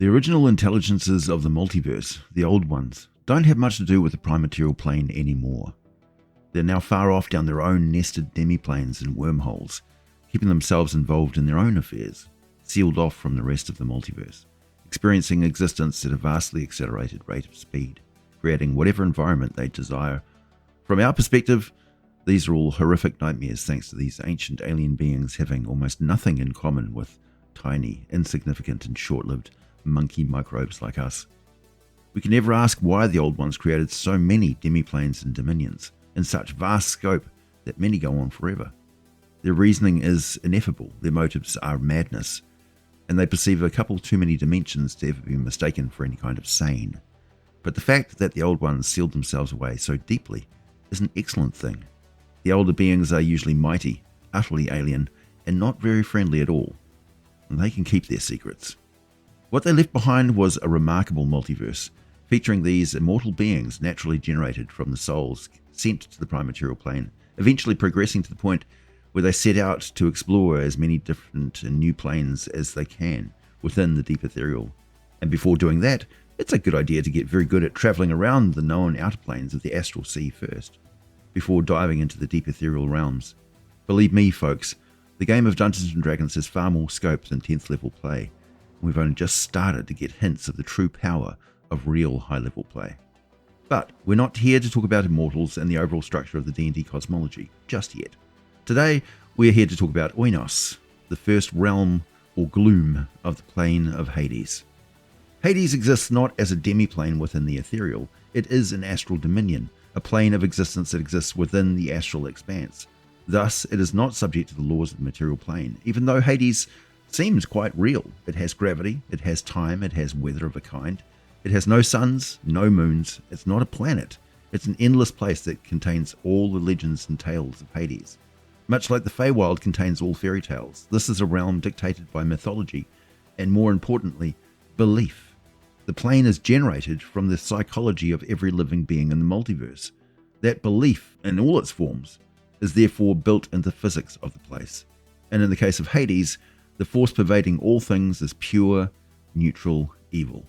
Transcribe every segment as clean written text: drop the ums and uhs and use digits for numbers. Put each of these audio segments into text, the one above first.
The original intelligences of the multiverse, the old ones, don't have much to do with the prime material plane anymore. They're now far off down their own nested demiplanes and wormholes, keeping themselves involved in their own affairs, sealed off from the rest of the multiverse, experiencing existence at a vastly accelerated rate of speed, creating whatever environment they desire. From our perspective, these are all horrific nightmares thanks to these ancient alien beings having almost nothing in common with tiny, insignificant and short-lived monkey microbes like us. We can never ask why the old ones created so many demiplanes and dominions in such vast scope that many go on forever. Their reasoning is ineffable, their motives are madness, and they perceive a couple too many dimensions to ever be mistaken for any kind of sane. But the fact that the old ones sealed themselves away so deeply is an excellent thing. The older beings are usually mighty, utterly alien, and not very friendly at all, and they can keep their secrets. What they left behind was a remarkable multiverse, featuring these immortal beings naturally generated from the souls sent to the prime material plane, eventually progressing to the point where they set out to explore as many different and new planes as they can within the deep ethereal. And before doing that, it's a good idea to get very good at traveling around the known outer planes of the astral sea first, before diving into the deep ethereal realms. Believe me, folks, the game of Dungeons & Dragons has far more scope than 10th level play. We've only just started to get hints of the true power of real high-level play. But we're not here to talk about immortals and the overall structure of the D&D cosmology just yet. Today, we're here to talk about Oinos, the first realm or gloom of the plane of Hades. Hades exists not as a demiplane within the ethereal, it is an astral dominion, a plane of existence that exists within the astral expanse. Thus, it is not subject to the laws of the material plane, even though Hades seems quite real. It has gravity, it has time, it has weather of a kind. It has no suns, no moons, it's not a planet. It's an endless place that contains all the legends and tales of Hades. Much like the Feywild contains all fairy tales, this is a realm dictated by mythology, and more importantly, belief. The plane is generated from the psychology of every living being in the multiverse. That belief, in all its forms, is therefore built into the physics of the place. And in the case of Hades, the force pervading all things is pure, neutral evil.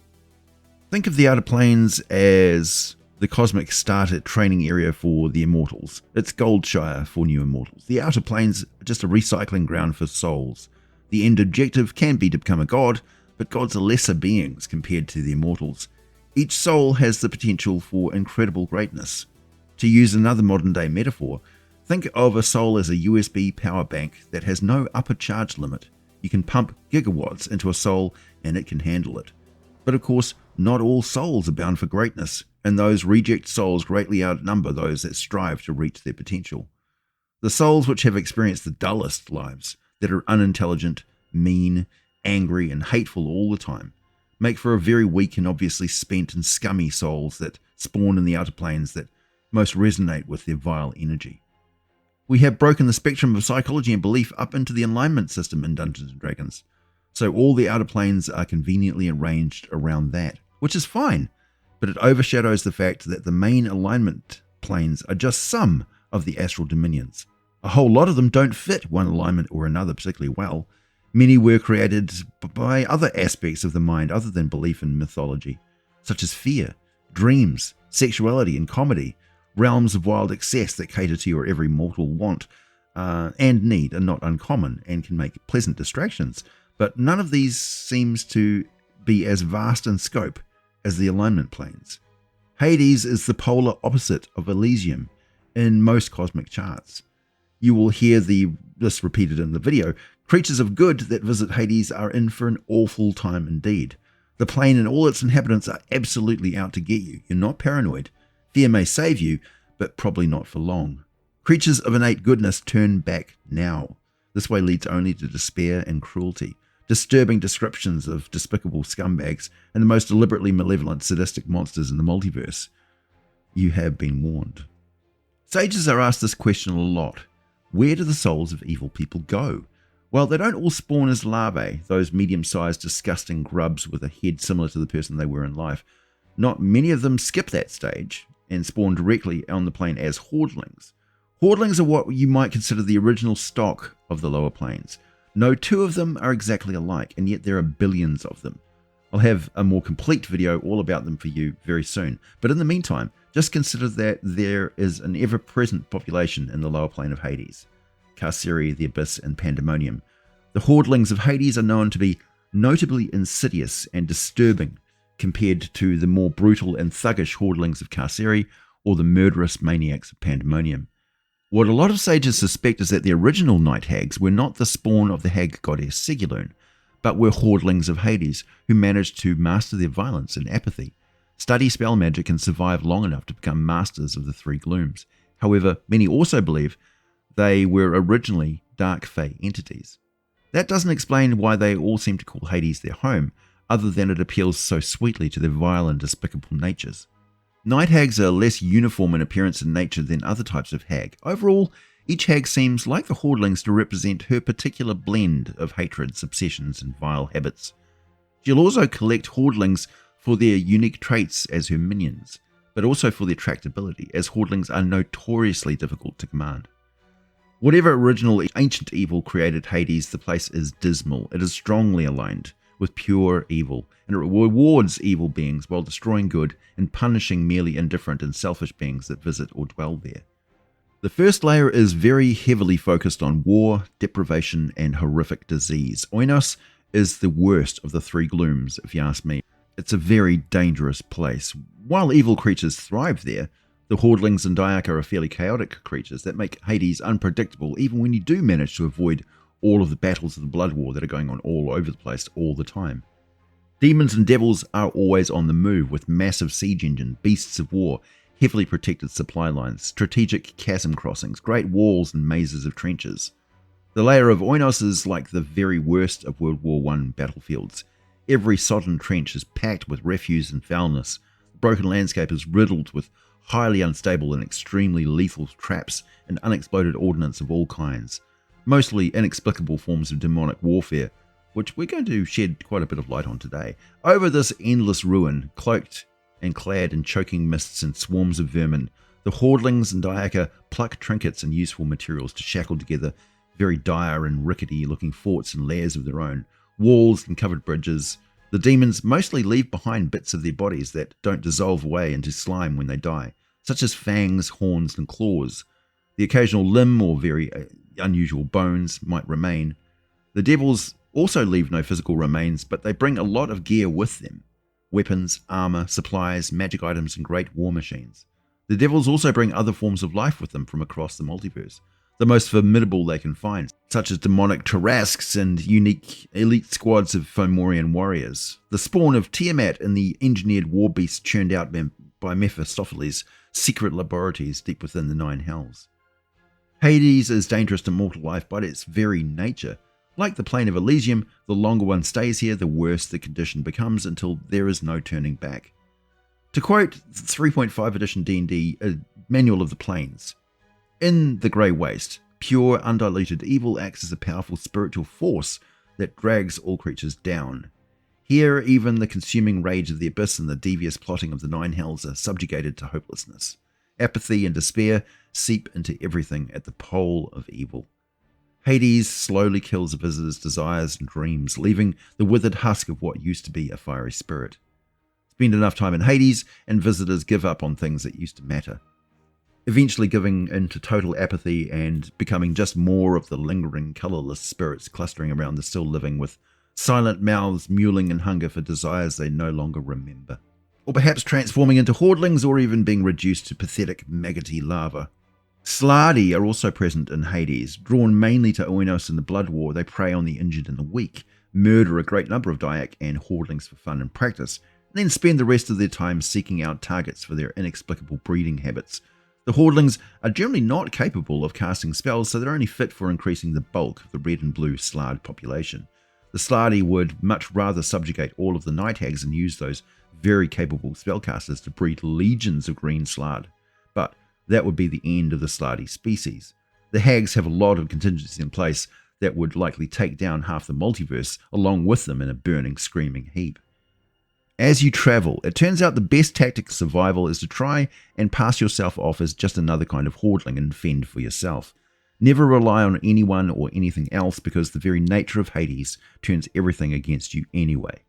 Think of the outer planes as the cosmic starter training area for the immortals. It's Goldshire for new immortals. The outer planes are just a recycling ground for souls. The end objective can be to become a god, but gods are lesser beings compared to the immortals. Each soul has the potential for incredible greatness. To use another modern day metaphor, think of a soul as a USB power bank that has no upper charge limit. You can pump gigawatts into a soul and it can handle it. But of course, not all souls are bound for greatness, and those reject souls greatly outnumber those that strive to reach their potential. The souls which have experienced the dullest lives, that are unintelligent, mean, angry, and hateful all the time, make for a very weak and obviously spent and scummy souls that spawn in the outer planes that most resonate with their vile energy. We have broken the spectrum of psychology and belief up into the alignment system in Dungeons & Dragons, so all the outer planes are conveniently arranged around that, which is fine, but it overshadows the fact that the main alignment planes are just some of the astral dominions. A whole lot of them don't fit one alignment or another particularly well. Many were created by other aspects of the mind other than belief and mythology, such as fear, dreams, sexuality, and comedy. Realms of wild excess that cater to your every mortal want and need are not uncommon and can make pleasant distractions, but none of these seems to be as vast in scope as the alignment planes. Hades is the polar opposite of Elysium in most cosmic charts. You will hear this repeated in the video. Creatures of good that visit Hades are in for an awful time indeed. The plane and all its inhabitants are absolutely out to get you. You're not paranoid. Fear may save you, but probably not for long. Creatures of innate goodness turn back now. This way leads only to despair and cruelty, disturbing descriptions of despicable scumbags and the most deliberately malevolent sadistic monsters in the multiverse. You have been warned. Sages are asked this question a lot. Where do the souls of evil people go? Well, they don't all spawn as larvae, those medium-sized disgusting grubs with a head similar to the person they were in life. Not many of them skip that stage and spawn directly on the plane as hordlings. Hordlings are what you might consider the original stock of the lower planes. No two of them are exactly alike, and yet there are billions of them. I'll have a more complete video all about them for you very soon. But in the meantime, just consider that there is an ever-present population in the lower plane of Hades. Carceri, the Abyss, and Pandemonium. The Hordlings of Hades are known to be notably insidious and disturbing compared to the more brutal and thuggish Hordlings of Carceri or the murderous maniacs of Pandemonium. What a lot of sages suspect is that the original night hags were not the spawn of the hag goddess Segulun, but were Hordlings of Hades who managed to master their violence and apathy, study spell magic, and survive long enough to become masters of the three glooms. However, many also believe they were originally dark fae entities. That doesn't explain why they all seem to call Hades their home, other than it appeals so sweetly to their vile and despicable natures. Night hags are less uniform in appearance and nature than other types of hag. Overall, each hag seems, like the Hordlings, to represent her particular blend of hatreds, obsessions, and vile habits. She'll also collect Hordlings for their unique traits as her minions, but also for their tractability, as Hordlings are notoriously difficult to command. Whatever original ancient evil created Hades, the place is dismal. It is strongly aligned with pure evil, and it rewards evil beings while destroying good and punishing merely indifferent and selfish beings that visit or dwell there. The first layer is very heavily focused on war, deprivation, and horrific disease. Oinos is the worst of the three glooms, if you ask me. It's a very dangerous place. While evil creatures thrive there, the Hordlings and Diaka are fairly chaotic creatures that make Hades unpredictable, even when you do manage to avoid all of the battles of the Blood War that are going on all over the place all the time. Demons and devils are always on the move with massive siege engine, beasts of war, heavily protected supply lines, strategic chasm crossings, great walls and mazes of trenches. The layer of Oinos is like the very worst of World War I battlefields. Every sodden trench is packed with refuse and foulness. The broken landscape is riddled with highly unstable and extremely lethal traps and unexploded ordnance of all kinds. Mostly inexplicable forms of demonic warfare, which we're going to shed quite a bit of light on today. Over this endless ruin, cloaked and clad in choking mists and swarms of vermin, the Hordlings and Diaka pluck trinkets and useful materials to shackle together very dire and rickety-looking forts and lairs of their own, walls and covered bridges. The demons mostly leave behind bits of their bodies that don't dissolve away into slime when they die, such as fangs, horns, and claws. The occasional limb or very unusual bones might remain. The devils also leave no physical remains, but they bring a lot of gear with them. Weapons, armor, supplies, magic items, and great war machines. The devils also bring other forms of life with them from across the multiverse, the most formidable they can find, such as demonic Tarrasques and unique elite squads of Fomorian warriors, the spawn of Tiamat and the engineered war beasts churned out by Mephistopheles' secret laboratories deep within the Nine Hells. Hades is dangerous to mortal life by its very nature. Like the plane of Elysium, the longer one stays here, the worse the condition becomes until there is no turning back. To quote 3.5 edition D&D, a Manual of the Planes, in the Grey Waste, pure, undiluted evil acts as a powerful spiritual force that drags all creatures down. Here, even the consuming rage of the Abyss and the devious plotting of the Nine Hells are subjugated to hopelessness. Apathy and despair seep into everything at the pole of evil. Hades slowly kills a visitor's desires and dreams, leaving the withered husk of what used to be a fiery spirit. Spend enough time in Hades, and visitors give up on things that used to matter, eventually giving into total apathy and becoming just more of the lingering, colourless spirits clustering around the still living with silent mouths mewling in hunger for desires they no longer remember. Or perhaps transforming into Hordlings, or even being reduced to pathetic, maggoty lava. Sladi are also present in Hades. Drawn mainly to Oinos and the Blood War, they prey on the injured and the weak, murder a great number of Diak and Hordlings for fun and practice, and then spend the rest of their time seeking out targets for their inexplicable breeding habits. The Hordlings are generally not capable of casting spells, so they're only fit for increasing the bulk of the red and blue Slard population. The Sladi would much rather subjugate all of the Night Hags and use those very capable spellcasters to breed legions of green Slard, but that would be the end of the Sladi species. The Hags have a lot of contingencies in place that would likely take down half the multiverse along with them in a burning, screaming heap. As you travel, it turns out the best tactic of survival is to try and pass yourself off as just another kind of Hordling and fend for yourself. Never rely on anyone or anything else, because the very nature of Hades turns everything against you anyway.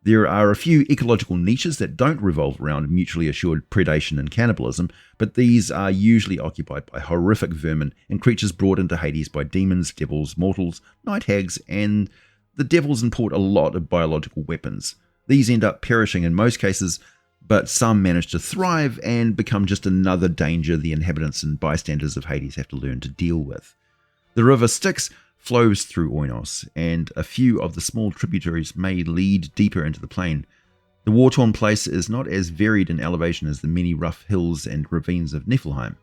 There are a few ecological niches that don't revolve around mutually assured predation and cannibalism, but these are usually occupied by horrific vermin and creatures brought into Hades by demons, devils, mortals, night hags, and the devils import a lot of biological weapons. These end up perishing in most cases, but some manage to thrive and become just another danger the inhabitants and bystanders of Hades have to learn to deal with. The river Styx flows through Oinos, and a few of the small tributaries may lead deeper into the plain. The war-torn place is not as varied in elevation as the many rough hills and ravines of Niflheim.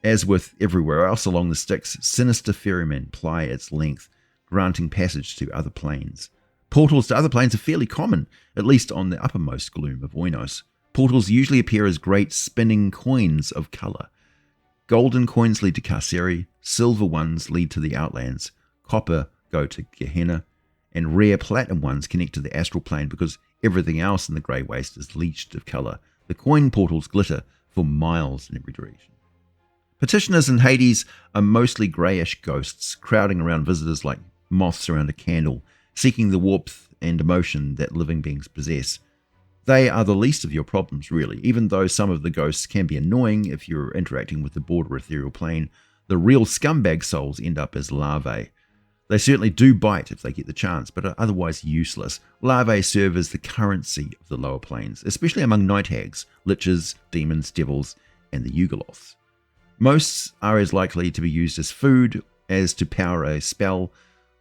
As with everywhere else along the Styx, sinister ferrymen ply its length, granting passage to other planes. Portals to other planes are fairly common, at least on the uppermost gloom of Oinos. Portals usually appear as great spinning coins of colour. Golden coins lead to Carceri, silver ones lead to the Outlands, copper go to Gehenna, and rare platinum ones connect to the astral plane because everything else in the grey waste is leached of colour. The coin portals glitter for miles in every direction. Petitioners in Hades are mostly greyish ghosts, crowding around visitors like moths around a candle, seeking the warmth and emotion that living beings possess. They are the least of your problems, really, even though some of the ghosts can be annoying if you're interacting with the broader ethereal plane. The real scumbag souls end up as larvae. They certainly do bite if they get the chance, but are otherwise useless. Larvae serve as the currency of the lower planes, especially among night hags, liches, demons, devils, and the Yugoloths. Most are as likely to be used as food as to power a spell.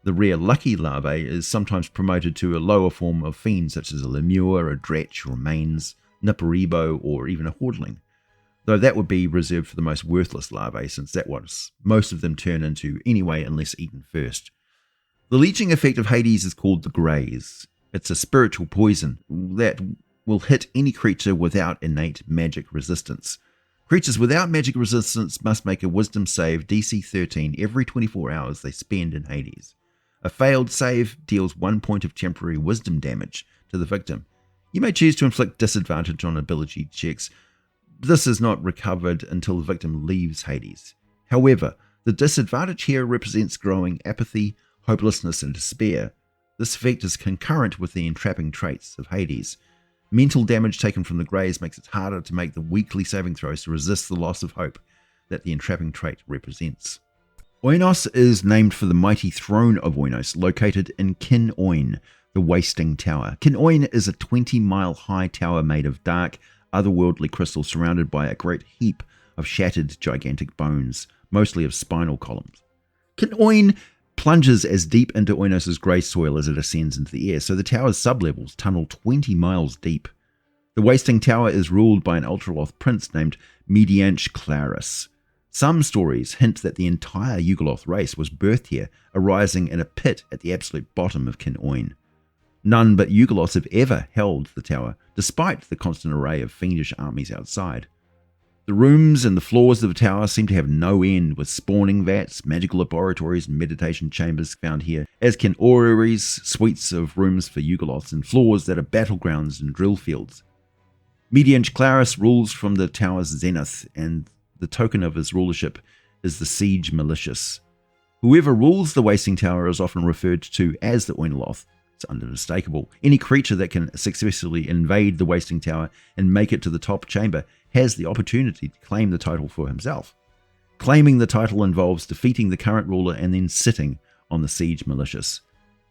The rare lucky larvae is sometimes promoted to a lower form of fiend, such as a lemure, a dretch, or mains, niparibo, or even a hordling. Though that would be reserved for the most worthless larvae, since that what most of them turn into anyway unless eaten first. The leeching effect of Hades is called the Graze. It's a spiritual poison that will hit any creature without innate magic resistance. Creatures without magic resistance must make a wisdom save DC 13 every 24 hours they spend in Hades. A failed save deals 1 point of temporary wisdom damage to the victim. You may choose to inflict disadvantage on ability checks. This is not recovered until the victim leaves Hades. However, the disadvantage here represents growing apathy, hopelessness, and despair. This effect is concurrent with the entrapping traits of Hades. Mental damage taken from the Graze makes it harder to make the weekly saving throws to resist the loss of hope that the entrapping trait represents. Oinos is named for the mighty throne of Oinos, located in Krynn, the Wasting Tower. Krynn is a 20-mile-high tower made of dark, otherworldly crystal surrounded by a great heap of shattered gigantic bones, mostly of spinal columns. Krynn plunges as deep into Oinos' grey soil as it ascends into the air, so the tower's sublevels tunnel 20 miles deep. The Wasting Tower is ruled by an Ultraloth prince named Clarus. Some stories hint that the entire Yugoloth race was birthed here, arising in a pit at the absolute bottom of Krynn. None but Yugoloths have ever held the tower, despite the constant array of fiendish armies outside. The rooms and the floors of the tower seem to have no end, with spawning vats, magical laboratories, and meditation chambers found here, as can orreries, suites of rooms for Yugoloths, and floors that are battlegrounds and drill fields. Clarus rules from the tower's zenith, and the token of his rulership is the Siege Malicious. Whoever rules the Wasting Tower is often referred to as the Oinoloth. It's unmistakable. Any creature that can successfully invade the Wasting Tower and make it to the top chamber has the opportunity to claim the title for himself. Claiming the title involves defeating the current ruler and then sitting on the Siege Malicious.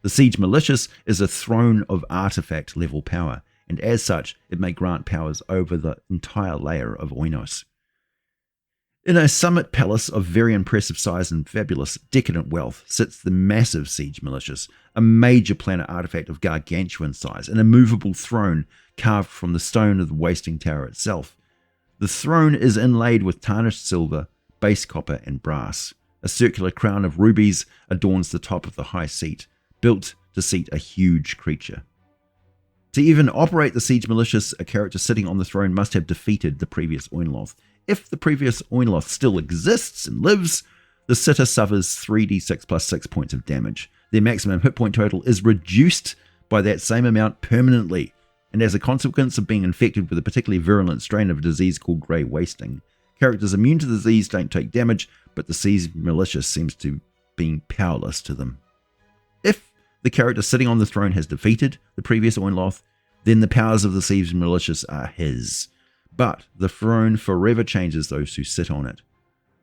The Siege Malicious is a throne of artifact level power, and as such, it may grant powers over the entire layer of Oinos. In a summit palace of very impressive size and fabulous decadent wealth sits the massive Siege Malicious, a major planet artifact of gargantuan size, an immovable throne carved from the stone of the Wasting Tower itself. The throne is inlaid with tarnished silver, base copper, and brass. A circular crown of rubies adorns the top of the high seat, built to seat a huge creature. To even operate the Siege Malicious, a character sitting on the throne must have defeated the previous Oinoloth. If the previous Oinoloth still exists and lives, the sitter suffers 3d6 plus 6 points of damage. Their maximum hit point total is reduced by that same amount permanently, and as a consequence of being infected with a particularly virulent strain of a disease called Grey Wasting, characters immune to the disease don't take damage, but the Siege Malicious seems to be powerless to them. If the character sitting on the throne has defeated the previous Oinos, then the powers of the Siege Militias are his. But the throne forever changes those who sit on it.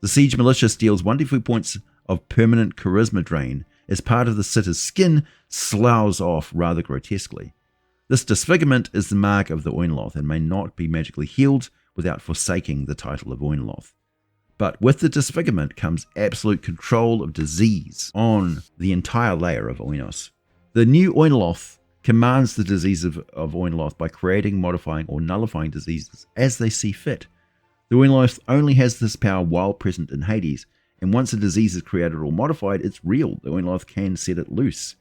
The Siege Militia steals 1d4 points of permanent charisma drain as part of the sitter's skin sloughs off rather grotesquely. This disfigurement is the mark of the Oinos and may not be magically healed without forsaking the title of Oinos. But with the disfigurement comes absolute control of disease on the entire layer of Oinos. The new Oinos commands the disease of Oinos by creating, modifying, or nullifying diseases as they see fit. The Oinos only has this power while present in Hades, and once a disease is created or modified, it's real. The Oinos can set it loose.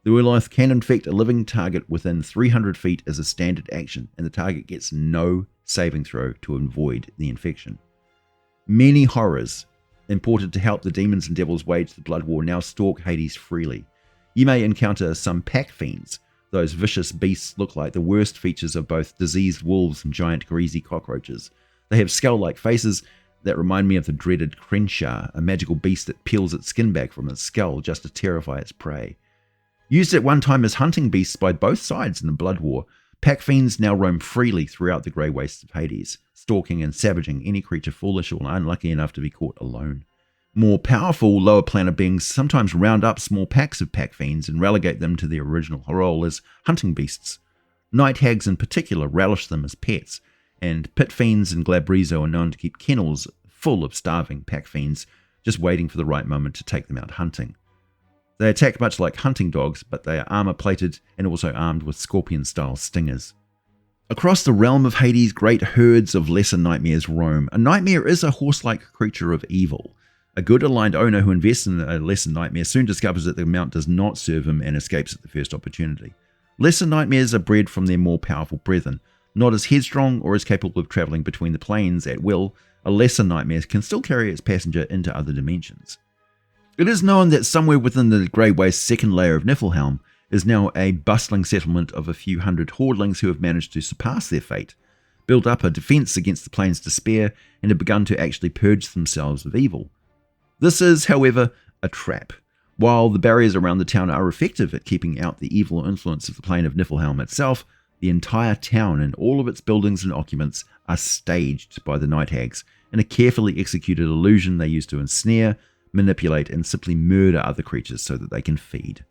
The Oinos can infect a living target within 300 feet as a standard action, and the target gets no saving throw to avoid the infection. Many horrors imported to help the demons and devils wage the blood war now stalk Hades freely. You may encounter some pack fiends. Those vicious beasts look like the worst features of both diseased wolves and giant greasy cockroaches. They have skull-like faces that remind me of the dreaded krynn, a magical beast that peels its skin back from its skull just to terrify its prey. Used at one time as hunting beasts by both sides in the blood war, pack fiends now roam freely throughout the grey wastes of Hades, stalking and savaging any creature foolish or unlucky enough to be caught alone. More powerful lower planet beings sometimes round up small packs of pack fiends and relegate them to their original role as hunting beasts. Night hags in particular relish them as pets, and pit fiends and glabrizo are known to keep kennels full of starving pack fiends, just waiting for the right moment to take them out hunting. They attack much like hunting dogs, but they are armor-plated and also armed with scorpion-style stingers. Across the realm of Hades, great herds of lesser nightmares roam. A nightmare is a horse-like creature of evil. A good aligned owner who invests in a lesser nightmare soon discovers that the mount does not serve him and escapes at the first opportunity. Lesser nightmares are bred from their more powerful brethren. Not as headstrong or as capable of travelling between the planes at will, a lesser nightmare can still carry its passenger into other dimensions. It is known that somewhere within the Grey Waste's second layer of Niflheim is now a bustling settlement of a few hundred hordlings who have managed to surpass their fate, build up a defence against the plane's despair, and have begun to actually purge themselves of evil. This is, however, a trap. While the barriers around the town are effective at keeping out the evil influence of the plane of Niflheim itself, the entire town and all of its buildings and occupants are staged by the Night Hags in a carefully executed illusion they use to ensnare, manipulate, and simply murder other creatures so that they can feed.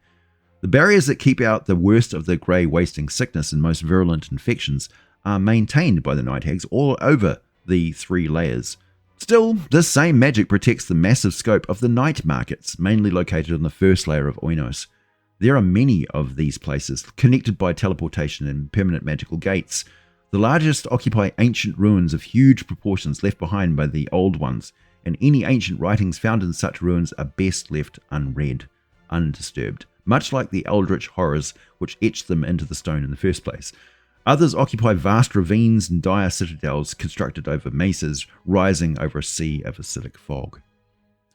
The barriers that keep out the worst of the grey wasting sickness and most virulent infections are maintained by the Night Hags all over the three layers. Still, this same magic protects the massive scope of the night markets, mainly located on the first layer of Oinos. There are many of these places, connected by teleportation and permanent magical gates. The largest occupy ancient ruins of huge proportions left behind by the old ones, and any ancient writings found in such ruins are best left unread, undisturbed, much like the eldritch horrors which etched them into the stone in the first place. Others occupy vast ravines and dire citadels constructed over mesas rising over a sea of acidic fog.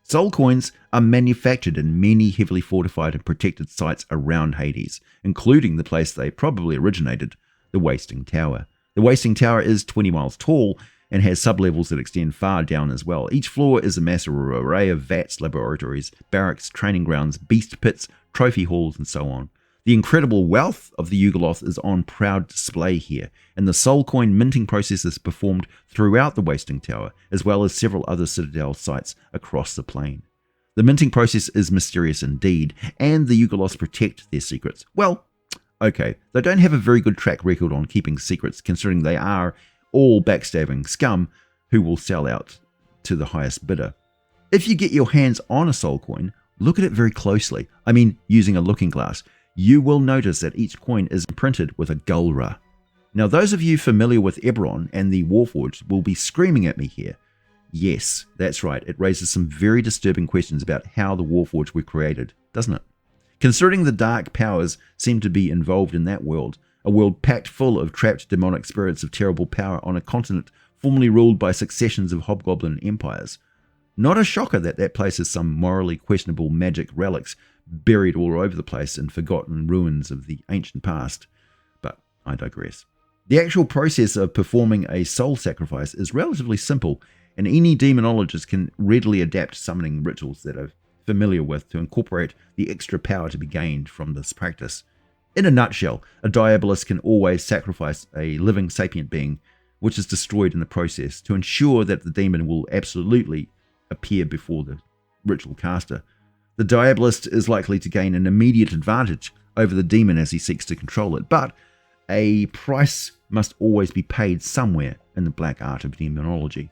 Soul coins are manufactured in many heavily fortified and protected sites around Hades, including the place they probably originated, the Wasting Tower. The Wasting Tower is 20 miles tall and has sublevels that extend far down as well. Each floor is a massive array of vats, laboratories, barracks, training grounds, beast pits, trophy halls, and so on. The incredible wealth of the Yugoloth is on proud display here, and the soul coin minting process is performed throughout the Wasting Tower, as well as several other citadel sites across the plane. The minting process is mysterious indeed, and the Yugoloths protect their secrets. Well, okay, they don't have a very good track record on keeping secrets, considering they are all backstabbing scum who will sell out to the highest bidder. If you get your hands on a soul coin, look at it very closely. I mean, using a looking glass. You will notice that each coin is printed with a Gulra. Now, those of you familiar with Eberron and the Warforged will be screaming at me here. Yes, that's right, it raises some very disturbing questions about how the Warforged were created, doesn't it? Considering the dark powers seem to be involved in that world, a world packed full of trapped demonic spirits of terrible power on a continent formerly ruled by successions of hobgoblin empires. Not a shocker that that place has some morally questionable magic relics buried all over the place in forgotten ruins of the ancient past. But I digress. The actual process of performing a soul sacrifice is relatively simple, and any demonologist can readily adapt summoning rituals that have familiar with to incorporate the extra power to be gained from this practice. In a nutshell, a diabolist can always sacrifice a living sapient being, which is destroyed in the process, to ensure that the demon will absolutely appear before the ritual caster. The diabolist is likely to gain an immediate advantage over the demon as he seeks to control it, but a price must always be paid somewhere in the black art of demonology.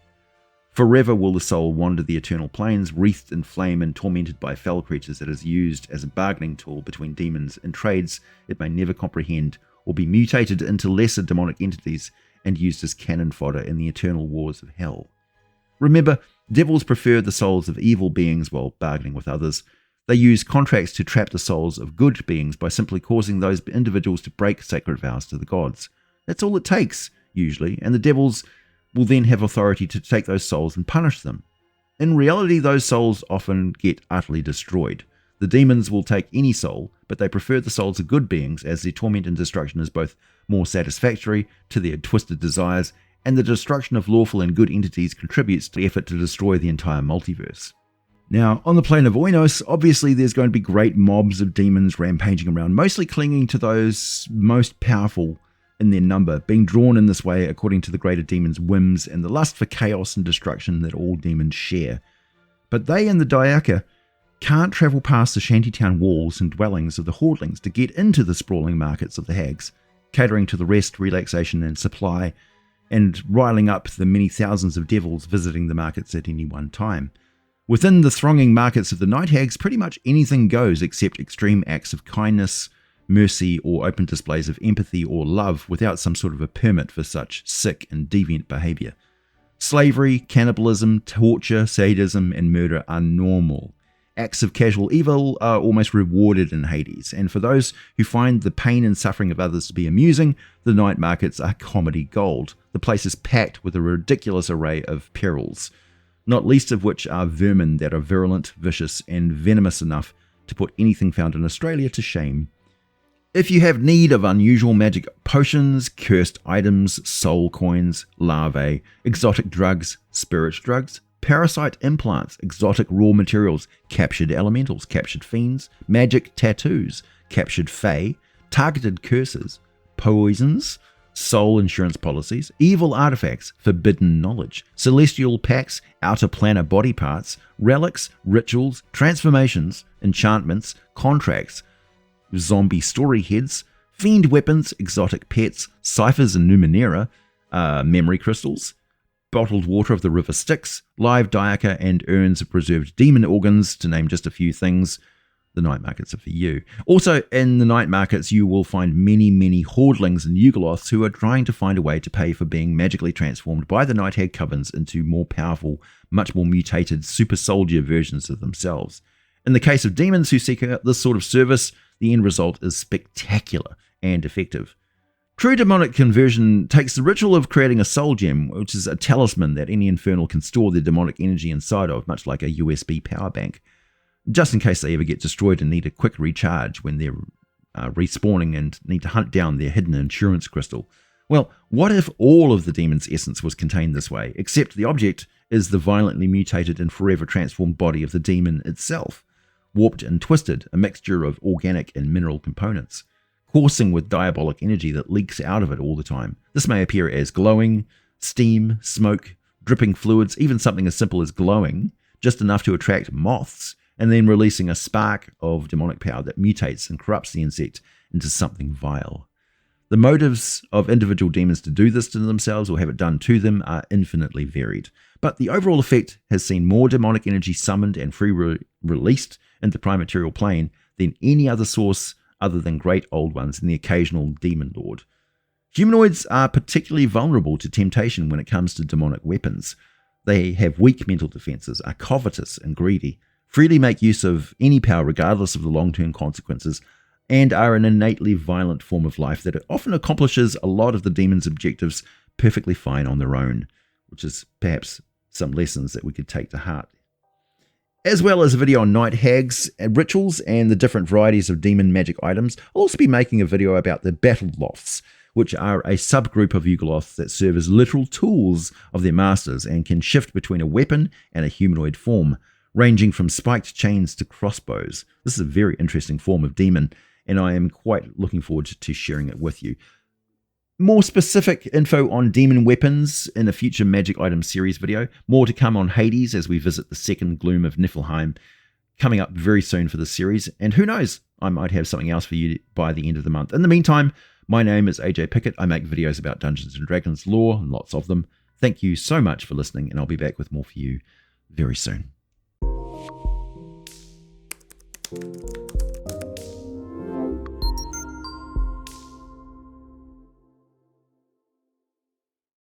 Forever will the soul wander the eternal planes, wreathed in flame and tormented by fell creatures that is used as a bargaining tool between demons in trades it may never comprehend, or be mutated into lesser demonic entities and used as cannon fodder in the eternal wars of hell. Remember, devils prefer the souls of evil beings while bargaining with others. They use contracts to trap the souls of good beings by simply causing those individuals to break sacred vows to the gods. That's all it takes, usually, and the devils will then have authority to take those souls and punish them. In reality, those souls often get utterly destroyed. The demons will take any soul, but they prefer the souls of good beings, as their torment and destruction is both more satisfactory to their twisted desires, and the destruction of lawful and good entities contributes to the effort to destroy the entire multiverse. Now, on the plane of Oinos, obviously there's going to be great mobs of demons rampaging around, mostly clinging to those most powerful in their number, being drawn in this way according to the greater demon's whims and the lust for chaos and destruction that all demons share. But they and the Diaka can't travel past the shantytown walls and dwellings of the Hordlings to get into the sprawling markets of the hags, catering to the rest, relaxation and supply, and riling up the many thousands of devils visiting the markets at any one time. Within the thronging markets of the night hags, pretty much anything goes except extreme acts of kindness, mercy, or open displays of empathy or love without some sort of a permit for such sick and deviant behavior. Slavery, cannibalism, torture, sadism, and murder are normal. Acts of casual evil are almost rewarded in Hades, and for those who find the pain and suffering of others to be amusing, the night markets are comedy gold. The place is packed with a ridiculous array of perils, not least of which are vermin that are virulent, vicious, and venomous enough to put anything found in Australia to shame. If you have need of unusual magic potions, cursed items, soul coins, larvae, exotic drugs, spirit drugs, parasite implants, exotic raw materials, captured elementals, captured fiends, magic tattoos, captured fae, targeted curses, poisons, soul insurance policies, evil artifacts, forbidden knowledge, celestial pacts, outer planar body parts, relics, rituals, transformations, enchantments, contracts, zombie story heads, fiend weapons, exotic pets, ciphers and numenera, memory crystals, bottled water of the river Styx, live Diaka, and urns of preserved demon organs, to name just a few things. The night markets are for you. Also, in the night markets, you will find many, many Hordlings and Yugoloths who are trying to find a way to pay for being magically transformed by the Night Hag covens into more powerful, much more mutated super soldier versions of themselves. In the case of demons who seek out this sort of service, the end result is spectacular and effective. True demonic conversion takes the ritual of creating a soul gem, which is a talisman that any infernal can store their demonic energy inside of, much like a USB power bank, just in case they ever get destroyed and need a quick recharge when they're respawning and need to hunt down their hidden insurance crystal. Well, what if all of the demon's essence was contained this way, except the object is the violently mutated and forever transformed body of the demon itself, warped and twisted, a mixture of organic and mineral components, coursing with diabolic energy that leaks out of it all the time. This may appear as glowing, steam, smoke, dripping fluids, even something as simple as glowing, just enough to attract moths, and then releasing a spark of demonic power that mutates and corrupts the insect into something vile. The motives of individual demons to do this to themselves or have it done to them are infinitely varied, but the overall effect has seen more demonic energy summoned and released into the prime material plane than any other source other than great old ones and the occasional demon lord. Humanoids are particularly vulnerable to temptation when it comes to demonic weapons. They have weak mental defenses, are covetous and greedy, freely make use of any power regardless of the long-term consequences, and are an innately violent form of life that often accomplishes a lot of the demon's objectives perfectly fine on their own, which is perhaps some lessons that we could take to heart. As well as a video on night hags and rituals and the different varieties of demon magic items, I'll also be making a video about the battle lofts, which are a subgroup of Yugoloths that serve as literal tools of their masters and can shift between a weapon and a humanoid form, ranging from spiked chains to crossbows. This is a very interesting form of demon, and I am quite looking forward to sharing it with you. More specific info on demon weapons in a future Magic Item series video. More to come on Hades as we visit the second gloom of Niflheim, coming up very soon for this series. And who knows, I might have something else for you by the end of the month. In the meantime, my name is AJ Pickett. I make videos about Dungeons & Dragons lore, and lots of them. Thank you so much for listening, and I'll be back with more for you very soon.